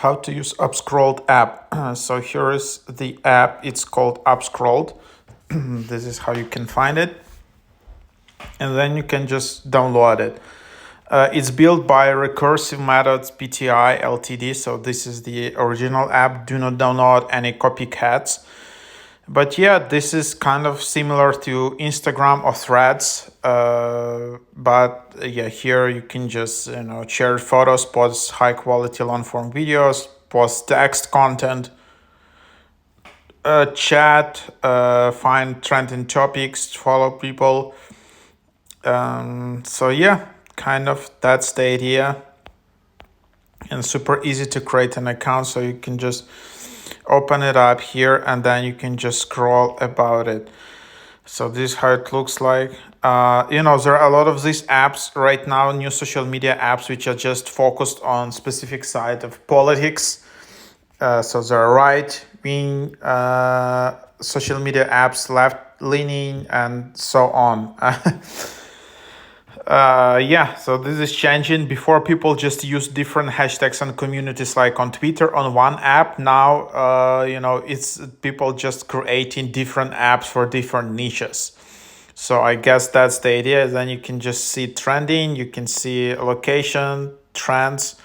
how to use Upscrolled app. So here is the app. It's called Upscrolled. This is how you can find it, and then you can just download it. It's built by Recursive Methods Pti Ltd. So this is the original app. Do not download any copycats. But yeah, this is kind of similar to Instagram or Threads. But yeah, here you can just share photos, post high quality long form videos, post text content, chat, find trending topics, follow people. So yeah, kind of that's the idea, and super easy to create an account. So you can just open it up here and then you can just scroll about it. So this is how it looks like. There are a lot of these apps right now, new social media apps, which are just focused on specific side of politics. So there are right-wing social media apps, left-leaning, and so on. So this is changing. Before, people just use different hashtags and communities, like on Twitter on one app. Now, it's people just creating different apps for different niches. So I guess that's the idea. Then you can just see trending, you can see location, trends,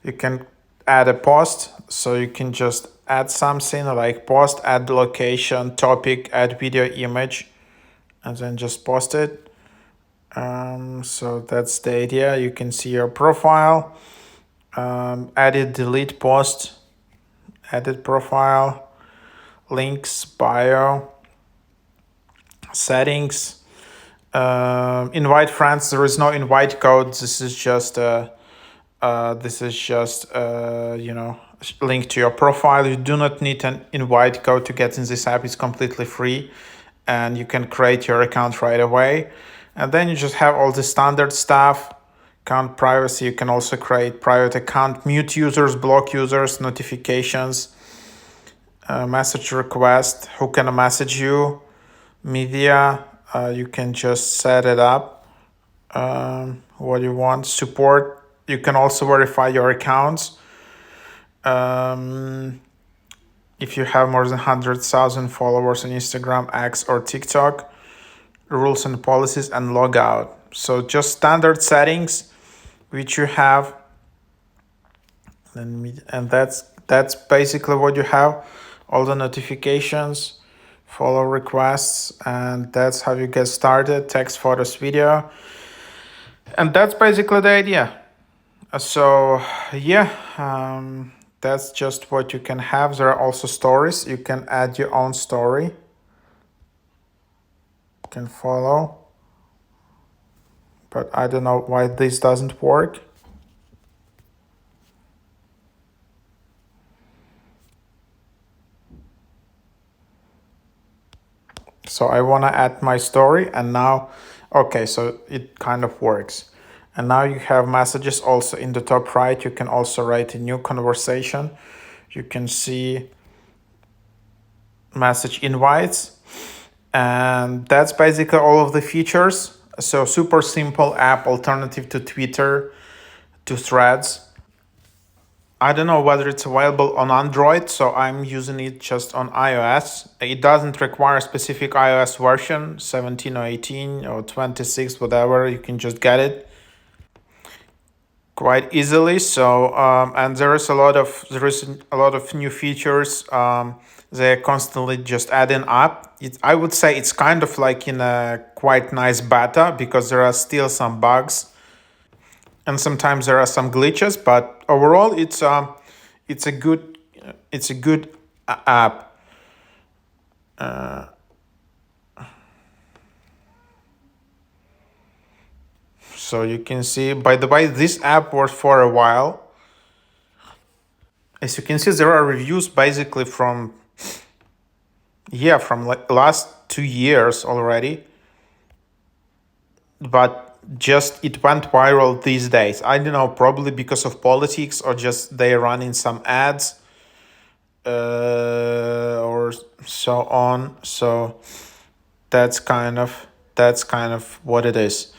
you can add a post. So you can just add something like post, add location, topic, add video, image, and then just post it. So that's the idea. You can see your profile, edit, delete post, edit profile, links, bio, settings, invite friends. There is no invite code. This is just link to your profile. You do not need an invite code to get in this app. It's completely free, and you can create your account right away. And then you just have all the standard stuff. Account privacy, you can also create private account, mute users, block users, notifications, message request, who can message you, media, you can just set it up, what you want, support, you can also verify your accounts. If you have more than 100,000 followers on Instagram, X, or TikTok, rules and policies, and log out. So just standard settings which you have, and that's basically what you have. All the notifications, follow requests, and that's how you get started. Text, photos, video, and that's basically the idea. So yeah, that's just what you can have. There are also stories. You can add your own story, can follow, but I don't know why this doesn't work. So I want to add my story, and now, okay, so it kind of works. And now you have messages also in the top right. You can also write a new conversation. You can see message invites, and that's basically all of the features. So super simple app, alternative to Twitter, to Threads. I don't know whether it's available on Android, so I'm using it just on iOS. It doesn't require a specific iOS version, 17 or 18 or 26, whatever. You can just get it quite easily. So and there is a lot of new features. They're constantly just adding up. I would say it's kind of like in a quite nice beta, because there are still some bugs and sometimes there are some glitches, but overall it's a good app. So you can see, by the way, this app worked for a while. As you can see, there are reviews basically from like last 2 years already, but just it went viral these days. I don't know, probably because of politics, or just they running some ads, or so on. So that's kind of what it is.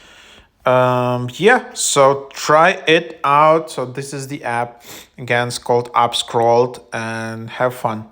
Yeah, so try it out. So this is the app. Again, it's called Upscrolled, and have fun.